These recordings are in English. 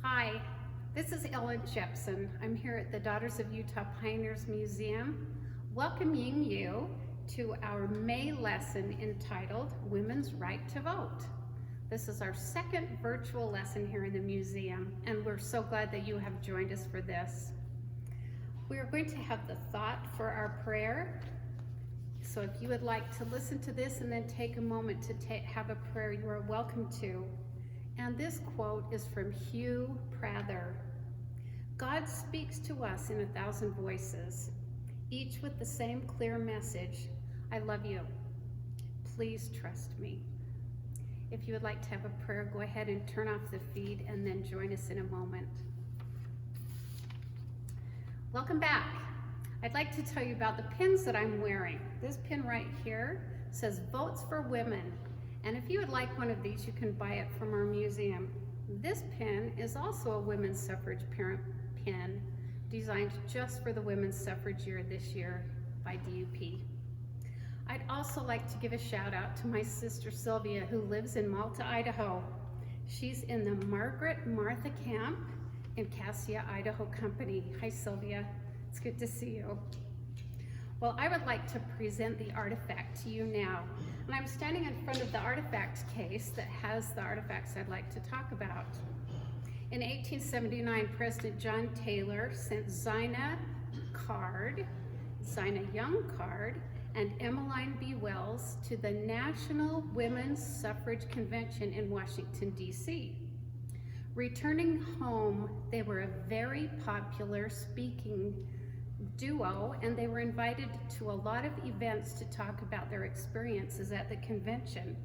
Hi, this is Ellen Jepson. I'm here at the Daughters of Utah Pioneers Museum, welcoming you to our May lesson entitled Women's Right to Vote. This is our second virtual lesson here in the museum, and we're so glad that you have joined us for this. We are going to have the thought for our prayer. So if you would like to listen to this and then take a moment to have a prayer, you are welcome to. And this quote is from Hugh Prather. God speaks to us in 1,000 voices, each with the same clear message. I love you. Please trust me. If you would like to have a prayer, go ahead and turn off the feed and then join us in a moment. Welcome back. I'd like to tell you about the pins that I'm wearing. This pin right here says Votes for Women. And if you would like one of these, you can buy it from our museum. This pin is also a women's suffrage parent pin designed just for the women's suffrage year this year by DUP. I'd also like to give a shout out to my sister Sylvia, who lives in Malta, Idaho. She's in the Margaret Martha Camp in Cassia, Idaho Company. Hi Sylvia, it's good to see you. Well, I would like to present the artifact to you now. And I'm standing in front of the artifact case that has the artifacts I'd like to talk about. In 1879, President John Taylor sent Zina Young Card, and Emmeline B. Wells to the National Women's Suffrage Convention in Washington, D.C. Returning home, they were a very popular speaking duo, and they were invited to a lot of events to talk about their experiences at the convention.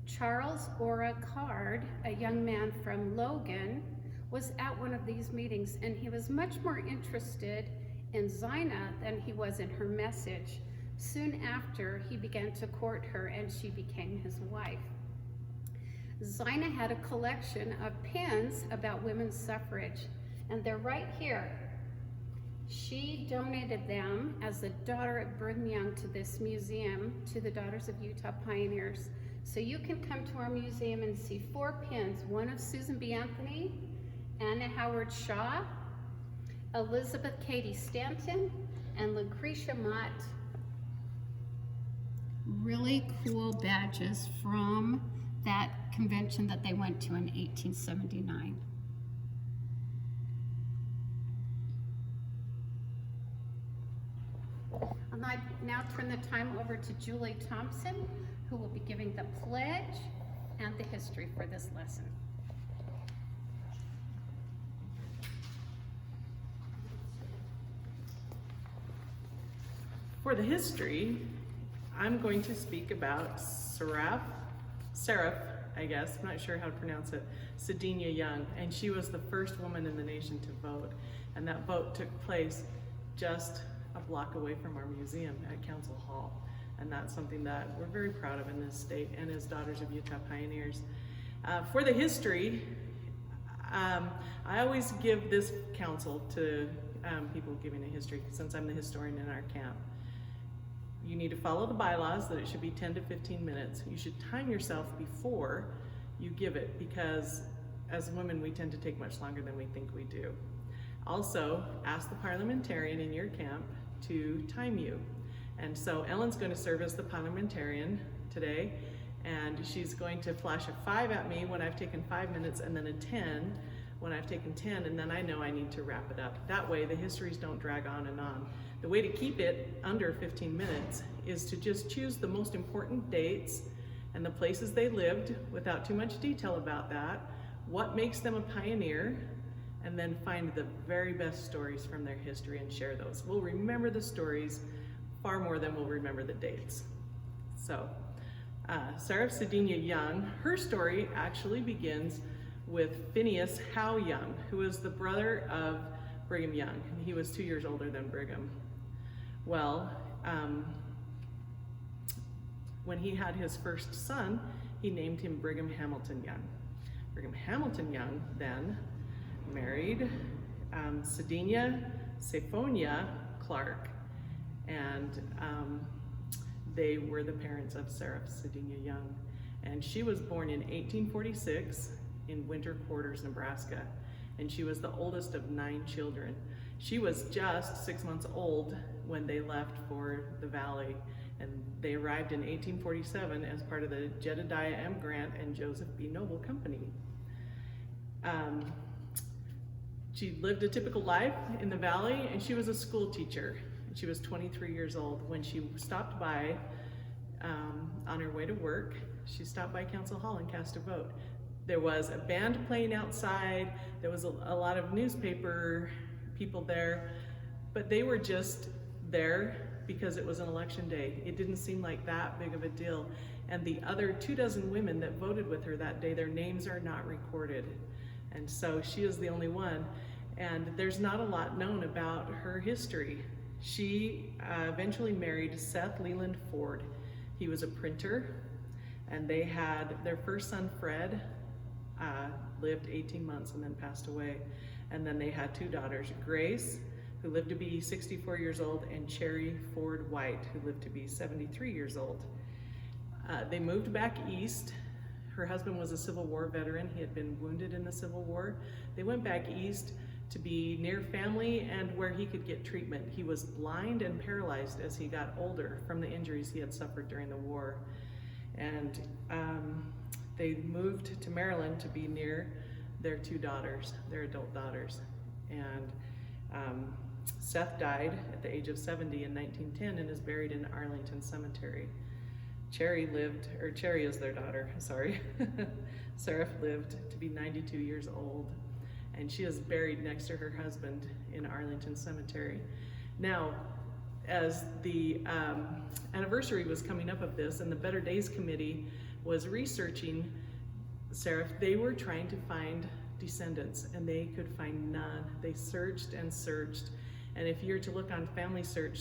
Charles Ora Card, a young man from Logan, was at one of these meetings, and he was much more interested in Zina than he was in her message. Soon after, he began to court her, and she became his wife. Zina had a collection of pins about women's suffrage, and they're right here. She donated them as a daughter at Brigham Young to this museum, to the Daughters of Utah Pioneers. So you can come to our museum and see 4 pins, one of Susan B. Anthony, Anna Howard Shaw, Elizabeth Cady Stanton, and Lucretia Mott. Really cool badges from that convention that they went to in 1879. I'll now turn the time over to Julie Thompson, who will be giving the pledge and the history for this lesson. For the history, I'm going to speak about Seraph, I guess, I'm not sure how to pronounce it, Cedenia Young, and she was the first woman in the nation to vote. And that vote took place just a block away from our museum at Council Hall. And that's something that we're very proud of in this state and as Daughters of Utah Pioneers. For the history, I always give this counsel to people giving a history, since I'm the historian in our camp. You need to follow the bylaws that it should be 10 to 15 minutes. You should time yourself before you give it, because as women we tend to take much longer than we think we do. Also, ask the parliamentarian in your camp to time you. And so Ellen's going to serve as the parliamentarian today, and she's going to flash a 5 at me when I've taken 5 minutes, and then a 10 when I've taken 10, and then I know I need to wrap it up. That way the histories don't drag on and on. The way to keep it under 15 minutes is to just choose the most important dates and the places they lived without too much detail about that, what makes them a pioneer, and then find the very best stories from their history and share those. We'll remember the stories far more than we'll remember the dates. So, Sarah Cedenia Young, her story actually begins with Phineas Howe Young, who was the brother of Brigham Young, and he was 2 years older than Brigham. Well, when he had his first son, he named him Brigham Hamilton Young. Brigham Hamilton Young then married Cedenia Sephonia Clark, and they were the parents of Sarah Cedenia Young. And she was born in 1846 in Winter Quarters, Nebraska. and she was the oldest of 9 children. She was just 6 months old when they left for the Valley, and they arrived in 1847 as part of the Jedediah M. Grant and Joseph B. Noble Company. She lived a typical life in the Valley, and she was a school teacher. She was 23 years old when she stopped by on her way to work. She stopped by Council Hall and cast a vote. There was a band playing outside. There was a lot of newspaper people there, but they were just there because it was an election day. It didn't seem like that big of a deal. And the other 24 women that voted with her that day, their names are not recorded. And so she is the only one. And there's not a lot known about her history. She eventually married Seth Leland Ford. He was a printer, and they had their first son, Fred, lived 18 months and then passed away. And then they had 2 daughters, Grace, who lived to be 64 years old, and Cherry Ford White, who lived to be 73 years old. They moved back east. Her husband was a Civil War veteran. He had been wounded in the Civil War. They went back east to be near family and where he could get treatment. He was blind and paralyzed as he got older from the injuries he had suffered during the war. And they moved to Maryland to be near their 2 daughters, their adult daughters. And Seth died at the age of 70 in 1910 and is buried in Arlington Cemetery. Cherry is their daughter, sorry. Seraph lived to be 92 years old, and she is buried next to her husband in Arlington Cemetery. Now, as the anniversary was coming up of this, and the Better Days Committee was researching Seraph, they were trying to find descendants, and they could find none. They searched and searched, and if you're to look on Family Search,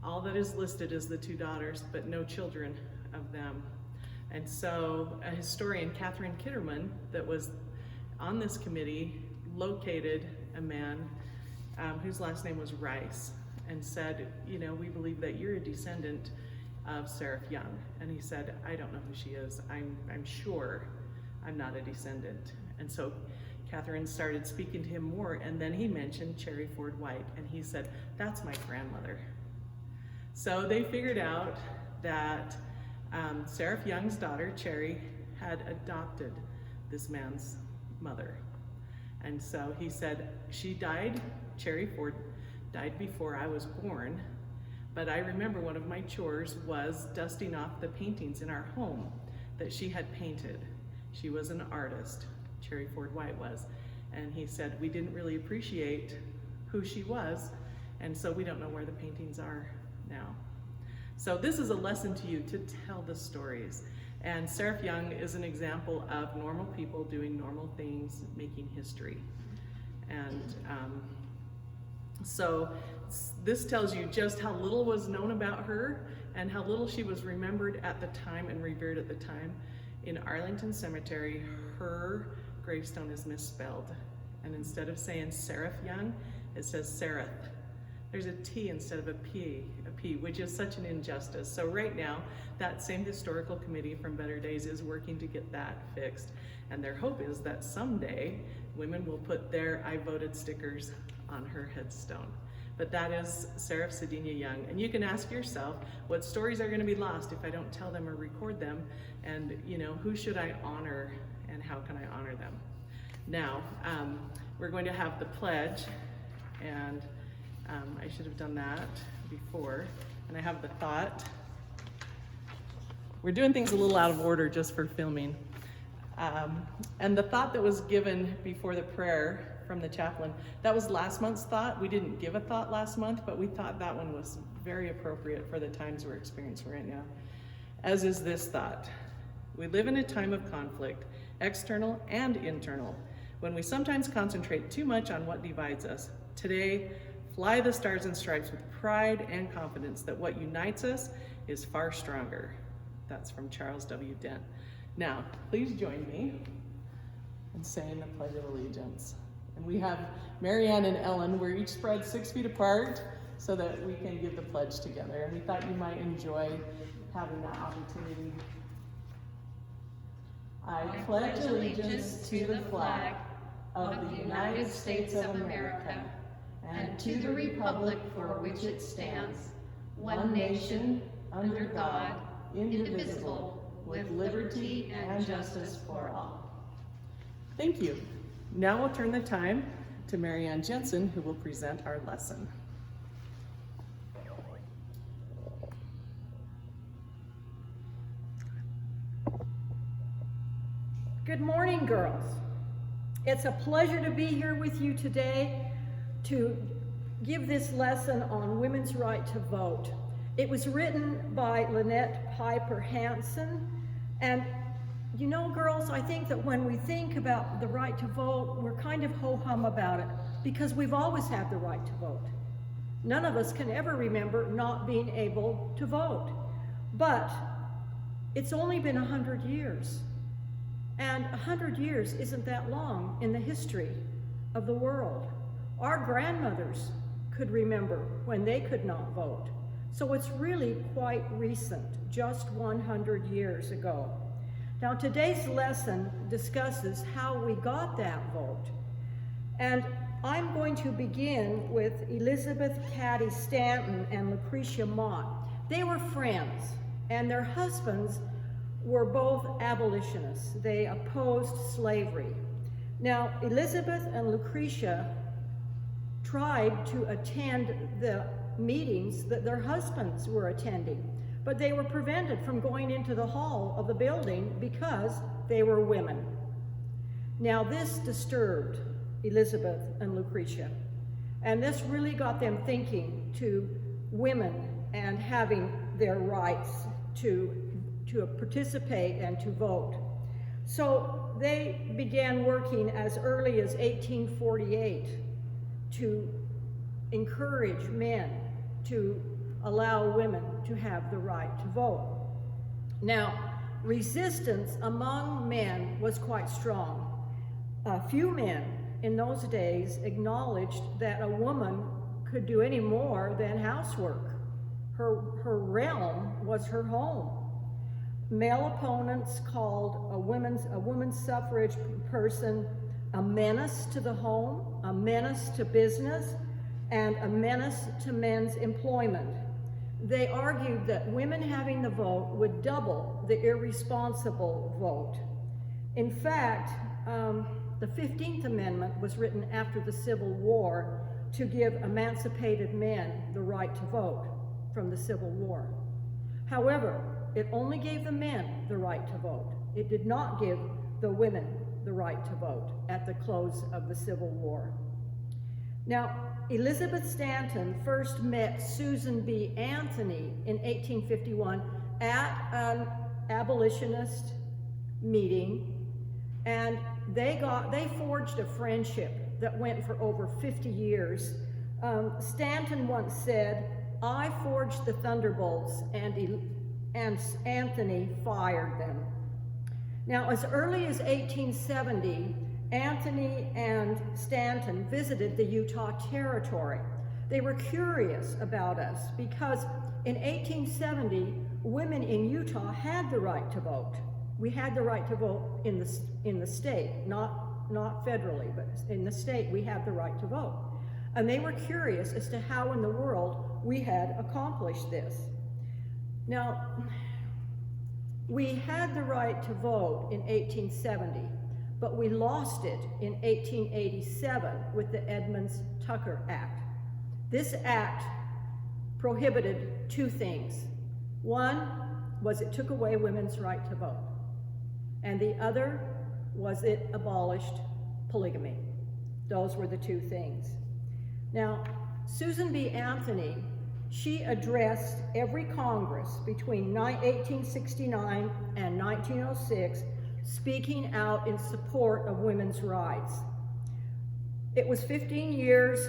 all that is listed is the 2 daughters, but no children of them. And so a historian, Catherine Kitterman, that was on this committee, located a man whose last name was Rice, and said, you know, we believe that you're a descendant of Seraph Young. And he said, I don't know who she is. I'm sure I'm not a descendant. And so Catherine started speaking to him more, and then he mentioned Cherry Ford White, and he said, that's my grandmother. So they figured out that Seraph Young's daughter, Cherry, had adopted this man's mother. And so he said, she died, Cherry Ford died before I was born, but I remember one of my chores was dusting off the paintings in our home that she had painted. She was an artist, Cherry Ford White was. And he said, we didn't really appreciate who she was, and so we don't know where the paintings are now. So this is a lesson to you to tell the stories. And Seraph Young is an example of normal people doing normal things, making history. And so this tells you just how little was known about her and how little she was remembered at the time and revered at the time. In Arlington Cemetery, her gravestone is misspelled. And instead of saying Seraph Young, it says Seraph. There's a T instead of a P, which is such an injustice. So right now, that same historical committee from Better Days is working to get that fixed. And their hope is that someday, women will put their I voted stickers on her headstone. But that is Seraph Cedinia Young. And you can ask yourself, what stories are gonna be lost if I don't tell them or record them? And you know, who should I honor and how can I honor them? Now, we're going to have the pledge, and I should have done that before. And I have the thought. We're doing things a little out of order just for filming. And the thought that was given before the prayer from the chaplain, that was last month's thought. We didn't give a thought last month, but we thought that one was very appropriate for the times we're experiencing right now. As is this thought. We live in a time of conflict, external and internal, when we sometimes concentrate too much on what divides us. Today, fly the stars and stripes with pride and confidence that what unites us is far stronger. That's from Charles W. Dent. Now, please join me in saying the Pledge of Allegiance. And we have Marianne and Ellen. We're each spread 6 feet apart so that we can give the pledge together. And we thought you might enjoy having that opportunity. I pledge allegiance to the flag of the United States of America, and to the republic for which it stands, one nation, under God, indivisible, with liberty and justice for all. Thank you. Now we'll turn the time to Mary Ann Jensen, who will present our lesson. Good morning, girls. It's a pleasure to be here with you today to give this lesson on women's right to vote. It was written by Lynette Piper Hansen, and you know, girls, I think that when we think about the right to vote, we're kind of ho-hum about it because we've always had the right to vote. None of us can ever remember not being able to vote, but it's only been 100 years. And 100 years isn't that long in the history of the world. Our grandmothers could remember when they could not vote. So it's really quite recent, just 100 years ago. Now today's lesson discusses how we got that vote. And I'm going to begin with Elizabeth Cady Stanton and Lucretia Mott. They were friends, and their husbands were both abolitionists. They opposed slavery. Now, Elizabeth and Lucretia tried to attend the meetings that their husbands were attending, but they were prevented from going into the hall of the building because they were women. Now, this disturbed Elizabeth and Lucretia, and this really got them thinking to women and having their rights to participate and to vote. So they began working as early as 1848 to encourage men to allow women to have the right to vote. Now, resistance among men was quite strong. A few men in those days acknowledged that a woman could do any more than housework. Her realm was her home. Male opponents called a women's suffrage person a menace to the home, a menace to business, and a menace to men's employment. They argued that women having the vote would double the irresponsible vote. In fact, the 15th Amendment was written after the Civil War to give emancipated men the right to vote from the Civil War. However, it only gave the men the right to vote. It did not give the women the right to vote at the close of the Civil War. Now, Elizabeth Stanton first met Susan B. Anthony in 1851 at an abolitionist meeting, and they forged a friendship that went for over 50 years. Stanton once said, "I forged the thunderbolts and Anthony fired them." Now, as early as 1870, Anthony and Stanton visited the Utah Territory. They were curious about us because in 1870, women in Utah had the right to vote. We had the right to vote in the state, not federally, but in the state we had the right to vote. And they were curious as to how in the world we had accomplished this. Now, we had the right to vote in 1870, but we lost it in 1887 with the Edmunds-Tucker Act. This act prohibited two things. One was it took away women's right to vote, and the other was it abolished polygamy. Those were the two things. Now, Susan B. Anthony, she addressed every Congress between 1869 and 1906, speaking out in support of women's rights. It was 15 years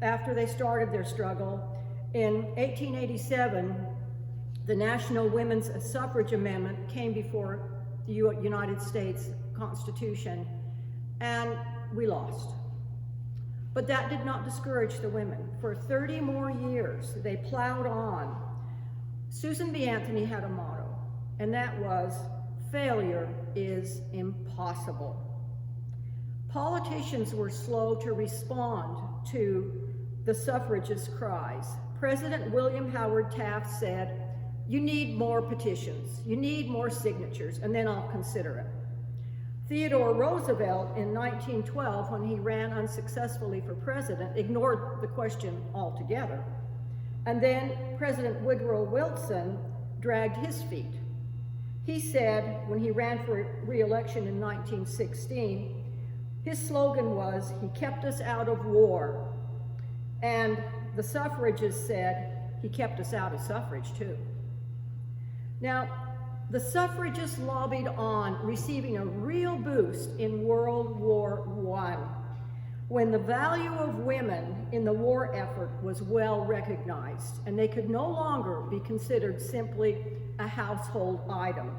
after they started their struggle. In 1887, the National Women's Suffrage Amendment came before the United States Constitution, and we lost. But that did not discourage the women. For 30 more years, they plowed on. Susan B. Anthony had a motto, and that was, "Failure is impossible." Politicians were slow to respond to the suffragists' cries. President William Howard Taft said, "You need more petitions, you need more signatures, and then I'll consider it." Theodore Roosevelt in 1912, when he ran unsuccessfully for president, ignored the question altogether. And then President Woodrow Wilson dragged his feet. He said, when he ran for re-election in 1916, his slogan was, "He kept us out of war." And the suffragists said, "He kept us out of suffrage too." Now, the suffragists lobbied on, receiving a real boost in World War I, when the value of women in the war effort was well recognized, and they could no longer be considered simply a household item.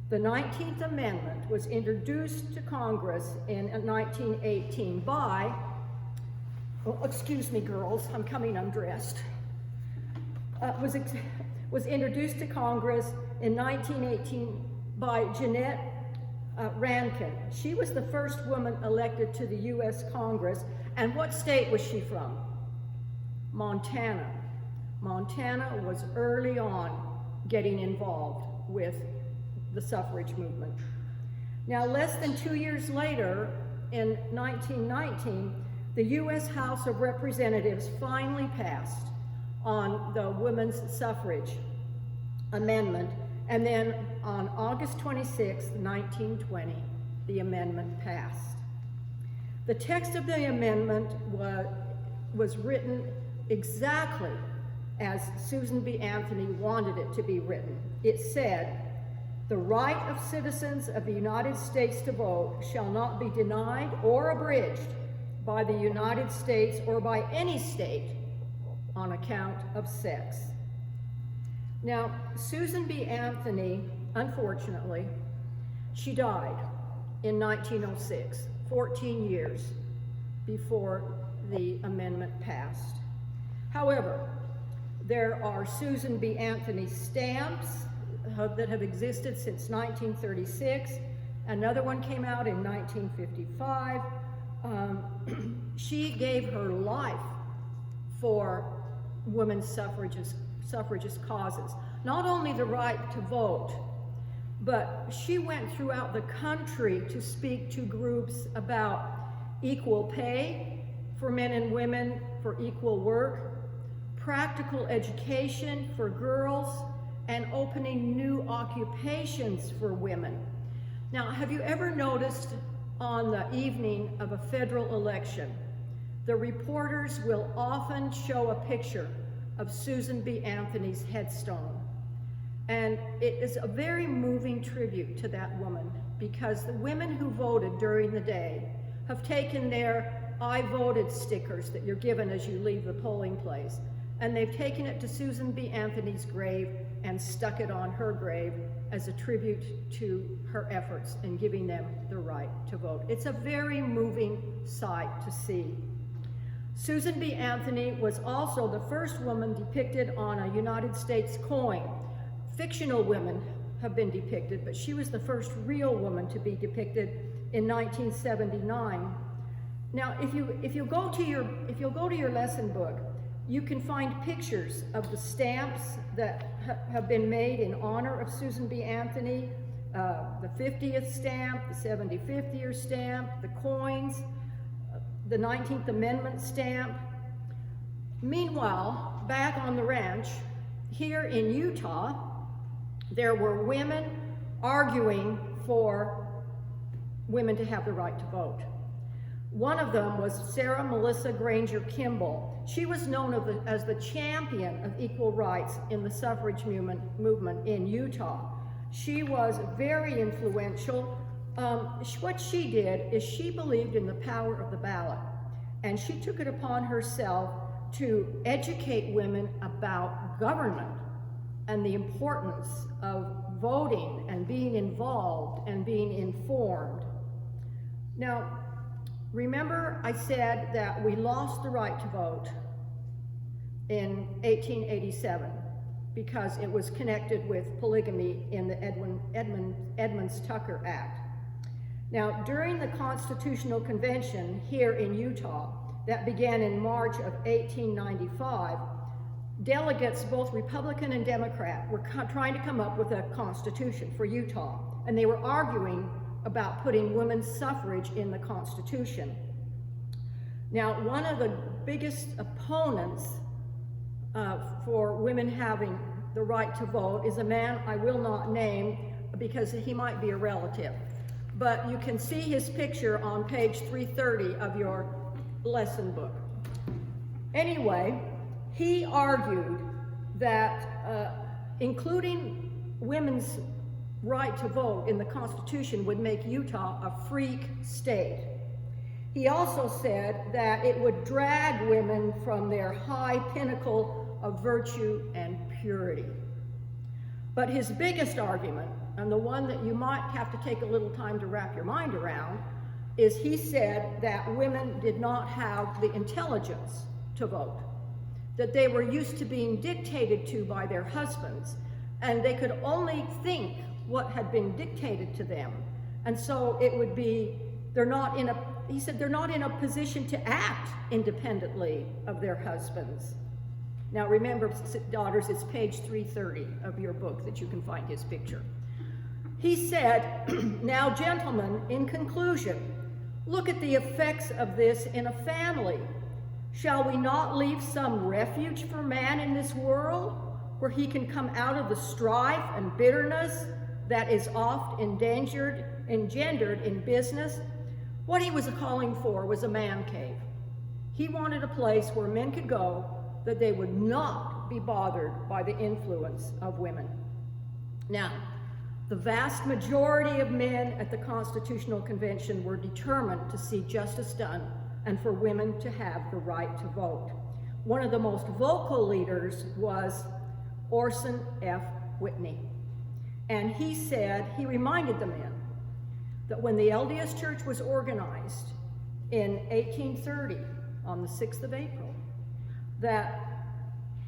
The 19th Amendment was introduced to Congress in 1918 by, oh, excuse me girls, I'm coming undressed, was introduced to Congress in 1918 by Jeanette Rankin. She was the first woman elected to the U.S. Congress. And what state was she from? Montana. Montana was early on getting involved with the suffrage movement. Now, less than 2 years later, in 1919, the U.S. House of Representatives finally passed on the women's suffrage amendment, and then on August 26, 1920, the amendment passed. The text of the amendment was written exactly as Susan B. Anthony wanted it to be written. It said, "The right of citizens of the United States to vote shall not be denied or abridged by the United States or by any state on account of sex." Now, Susan B. Anthony, unfortunately, she died in 1906, 14 years before the amendment passed. However, there are Susan B. Anthony stamps that have existed since 1936. Another one came out in 1955. She gave her life for women's suffragist causes. Not only the right to vote, but she went throughout the country to speak to groups about equal pay for men and women for equal work, practical education for girls, and opening new occupations for women. Now, have you ever noticed on the evening of a federal election, the reporters will often show a picture of Susan B. Anthony's headstone? And it is a very moving tribute to that woman, because the women who voted during the day have taken their "I voted" stickers that you're given as you leave the polling place, and they've taken it to Susan B. Anthony's grave and stuck it on her grave as a tribute to her efforts in giving them the right to vote. It's a very moving sight to see. Susan B. Anthony was also the first woman depicted on a United States coin. Fictional women have been depicted, but she was the first real woman to be depicted in 1979. Now, if you'll go to your lesson book, you can find pictures of the stamps that have been made in honor of Susan B. Anthony, the 50th stamp, the 75th year stamp, the coins, the 19th Amendment stamp. Meanwhile, back on the ranch here in Utah, there were women arguing for women to have the right to vote. One of them was Sarah Melissa Granger Kimball. She was known as the champion of equal rights in the suffrage movement in Utah. She was very influential. What she did is she believed in the power of the ballot, and she took it upon herself to educate women about government and the importance of voting and being involved and being informed. Now, remember I said that we lost the right to vote in 1887 because it was connected with polygamy in the Edmunds-Tucker Act. Now, during the Constitutional Convention here in Utah, that began in March of 1895, delegates, both Republican and Democrat, were trying to come up with a constitution for Utah, and they were arguing about putting women's suffrage in the Constitution. Now, one of the biggest opponents for women having the right to vote is a man I will not name because he might be a relative. But you can see his picture on page 330 of your lesson book. Anyway, he argued that including women's right to vote in the Constitution would make Utah a freak state. He also said that it would drag women from their high pinnacle of virtue and purity. But his biggest argument, and the one that you might have to take a little time to wrap your mind around, is he said that women did not have the intelligence to vote, that they were used to being dictated to by their husbands, and they could only think what had been dictated to them. And so it would be, he said they're not in a position to act independently of their husbands. Now remember, daughters, it's page 330 of your book that you can find his picture. He said, now gentlemen, in conclusion, look at the effects of this in a family. Shall we not leave some refuge for man in this world where he can come out of the strife and bitterness that is oft engendered in business? What he was calling for was a man cave. He wanted a place where men could go that they would not be bothered by the influence of women. Now, the vast majority of men at the Constitutional Convention were determined to see justice done and for women to have the right to vote. One of the most vocal leaders was Orson F. Whitney. And he said, he reminded the men that when the LDS Church was organized in 1830, on the 6th of April, that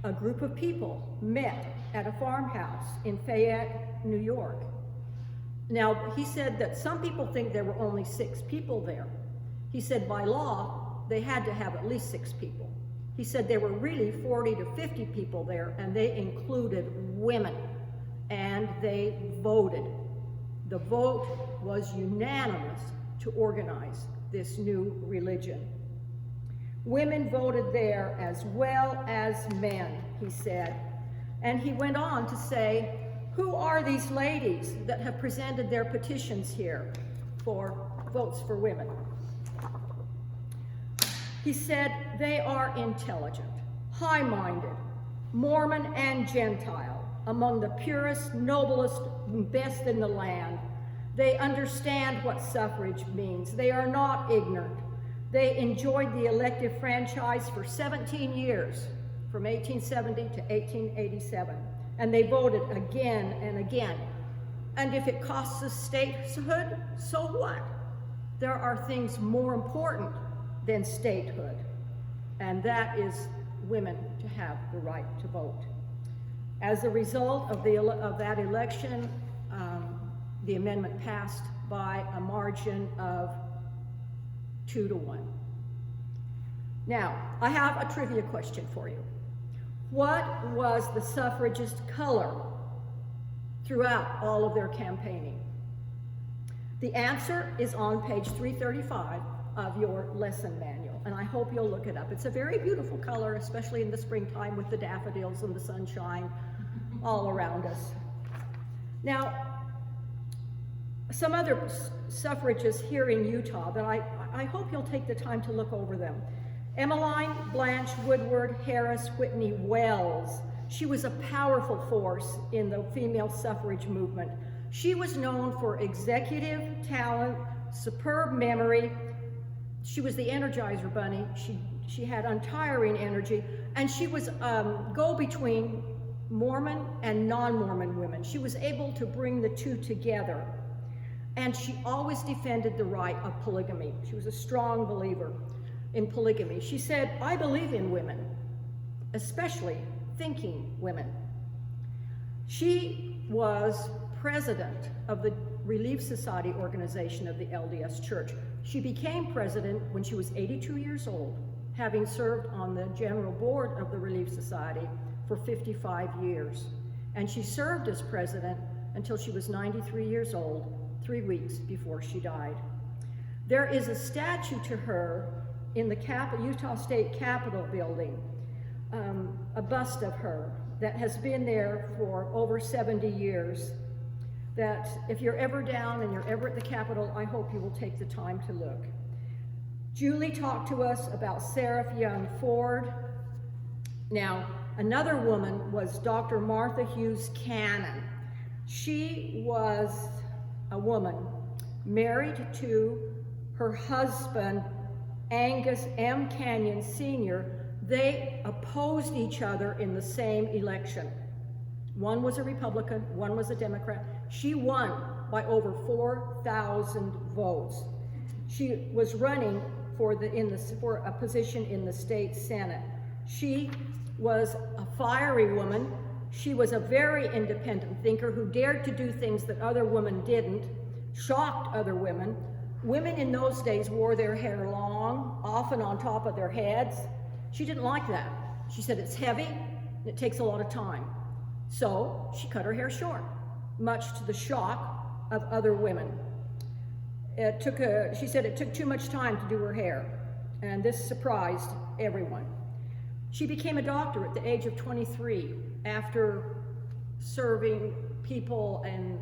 a group of people met at a farmhouse in Fayette, New York. Now, he said that some people think there were only 6 people there. He said by law, they had to have at least 6 people. He said there were really 40 to 50 people there, and they included women, and they voted. The vote was unanimous to organize this new religion. Women voted there as well as men, he said. And he went on to say, who are these ladies that have presented their petitions here for votes for women? He said, they are intelligent, high-minded, Mormon and Gentile, among the purest, noblest, best in the land. They understand what suffrage means. They are not ignorant. They enjoyed the elective franchise for 17 years, from 1870 to 1887, and they voted again and again. And if it costs us statehood, so what? There are things more important than statehood, and that is women to have the right to vote. As a result of that election, the amendment passed by a margin of 2-1. Now, I have a trivia question for you. What was the suffragist color throughout all of their campaigning? The answer is on page 335 of your lesson manual, and I hope you'll look it up. It's a very beautiful color, especially in the springtime with the daffodils and the sunshine all around us. Now, some other suffragists here in Utah that I hope you'll take the time to look over them. Emmeline Blanche Woodward Harris Whitney Wells. She was a powerful force in the female suffrage movement. She was known for executive talent, superb memory. She was the Energizer Bunny. She had untiring energy, and she was go-between Mormon and non-Mormon women. She was able to bring the two together, and she always defended the right of polygamy. She was a strong believer in polygamy. She said, I believe in women, especially thinking women. She was president of the Relief Society organization of the LDS Church. She became president when she was 82 years old, having served on the general board of the Relief Society for 55 years. And she served as president until she was 93 years old, 3 weeks before she died. There is a statue to her in the Utah State Capitol building, a bust of her that has been there for over 70 years, that if you're ever down and you're ever at the Capitol, I hope you will take the time to look. Julie talked to us about Seraph Young Ford. Now, another woman was Dr. Martha Hughes Cannon. She was a woman married to her husband, Angus M. Canyon Sr. They opposed each other in the same election. One was a Republican, one was a Democrat. She won by over 4,000 votes. She was running for a position in the state Senate. She was a fiery woman. She was a very independent thinker who dared to do things that other women didn't, shocked other women. Women in those days wore their hair long, often on top of their heads. She didn't like that. She said it's heavy and it takes a lot of time. So she cut her hair short, much to the shock of other women. She said it took too much time to do her hair, and this surprised everyone. She became a doctor at the age of 23 after serving people, and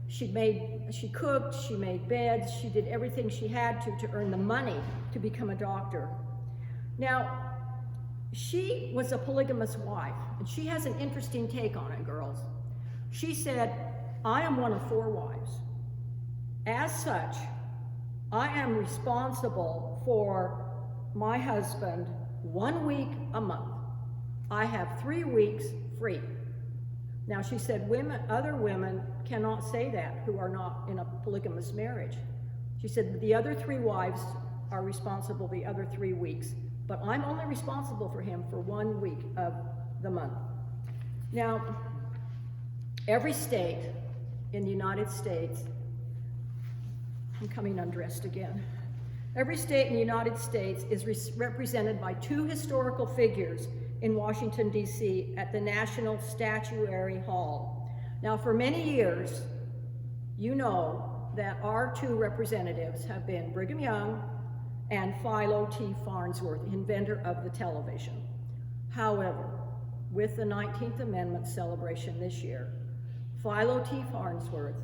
she cooked, she made beds, she did everything she had to earn the money to become a doctor. Now, she was a polygamous wife, and she has an interesting take on it, girls. She said, I am one of 4 wives. As such, I am responsible for my husband 1 week a month. I have 3 weeks free. Now, she said other women cannot say that who are not in a polygamous marriage. She said the other 3 wives are responsible the other 3 weeks, but I'm only responsible for him for 1 week of the month. Now, every state in the United States, I'm coming undressed again. Every state in the United States is represented by 2 historical figures in Washington, D.C. at the National Statuary Hall. Now, for many years, you know that our 2 representatives have been Brigham Young and Philo T. Farnsworth, inventor of the television. However, with the 19th Amendment celebration this year, Philo T. Farnsworth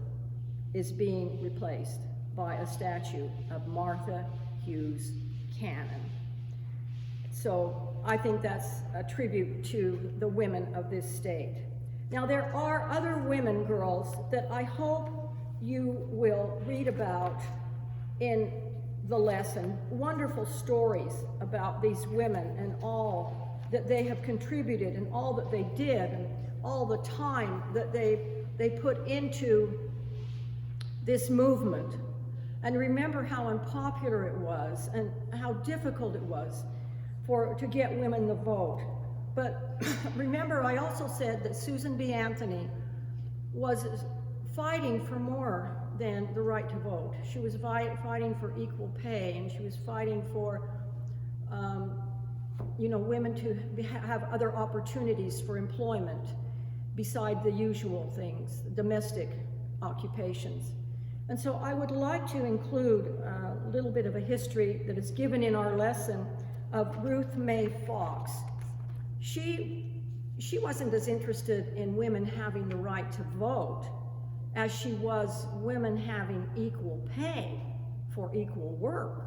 is being replaced by a statue of Martha Hughes Cannon. So I think that's a tribute to the women of this state. Now, there are other women, girls, that I hope you will read about in the lesson. Wonderful stories about these women and all that they have contributed and all that they did and all the time that they put into this movement. And remember how unpopular it was and how difficult it was to get women the vote. But remember, I also said that Susan B. Anthony was fighting for more than the right to vote. She was fighting for equal pay, and she was fighting for women to have other opportunities for employment beside the usual things, domestic occupations. And so I would like to include a little bit of a history that is given in our lesson of Ruth May Fox. She wasn't as interested in women having the right to vote as she was women having equal pay for equal work.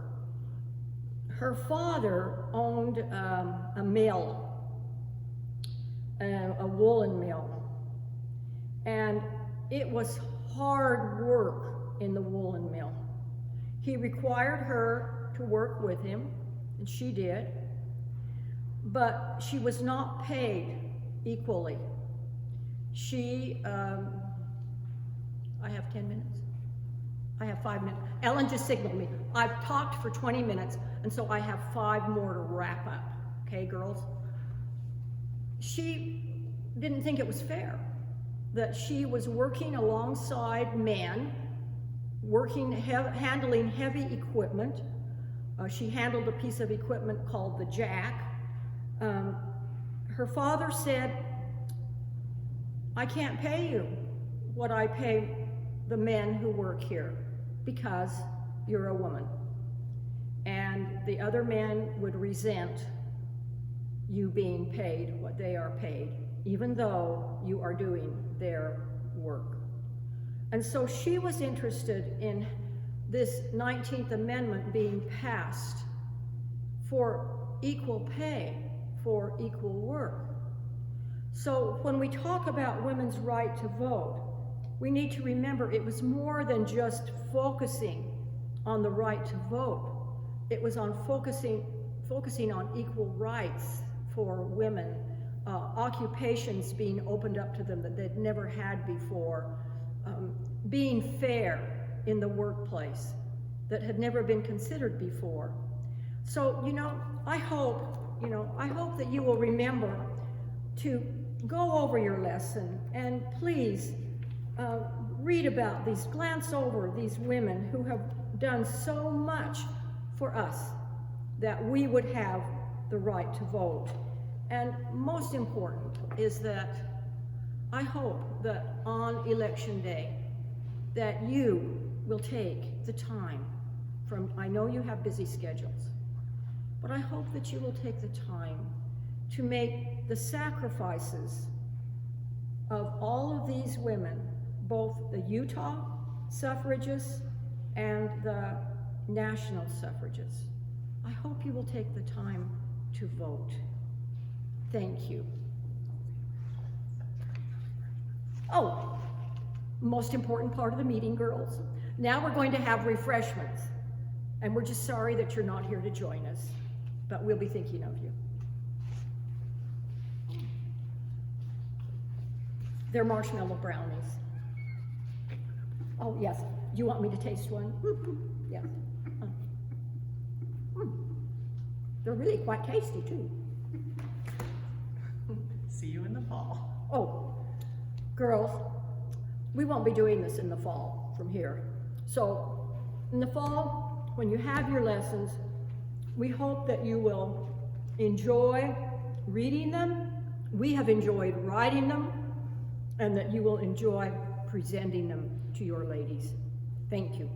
Her father owned a mill, a woolen mill, and it was hard work in the woolen mill. He required her to work with him, and she did, but she was not paid equally. I have 10 minutes? I have 5 minutes. Ellen just signaled me. I've talked for 20 minutes, and so I have 5 more to wrap up. Okay, girls? She didn't think it was fair that she was working alongside men handling heavy equipment. She handled a piece of equipment called the jack. Her father said, I can't pay you what I pay the men who work here because you're a woman. And the other men would resent you being paid what they are paid, even though you are doing their work. And so she was interested in this 19th Amendment being passed for equal pay, for equal work. So when we talk about women's right to vote, we need to remember it was more than just focusing on the right to vote. It was on focusing on equal rights for women, occupations being opened up to them that they'd never had before, being fair in the workplace that had never been considered before. So, I hope that you will remember to go over your lesson and please read about these, glance over these women who have done so much for us that we would have the right to vote. And most important is that I hope that on election day that you will take the time I know you have busy schedules, but I hope that you will take the time to make the sacrifices of all of these women, both the Utah suffragists and the national suffragists. I hope you will take the time to vote. Thank you. Oh, most important part of the meeting, girls. Now we're going to have refreshments. And we're just sorry that you're not here to join us, but we'll be thinking of you. They're marshmallow brownies. Oh, yes. Do you want me to taste one? Yes. They're really quite tasty, too. See you in the fall. Oh, girls, we won't be doing this in the fall from here. So, in the fall, when you have your lessons, we hope that you will enjoy reading them. We have enjoyed writing them, and that you will enjoy presenting them to your ladies. Thank you.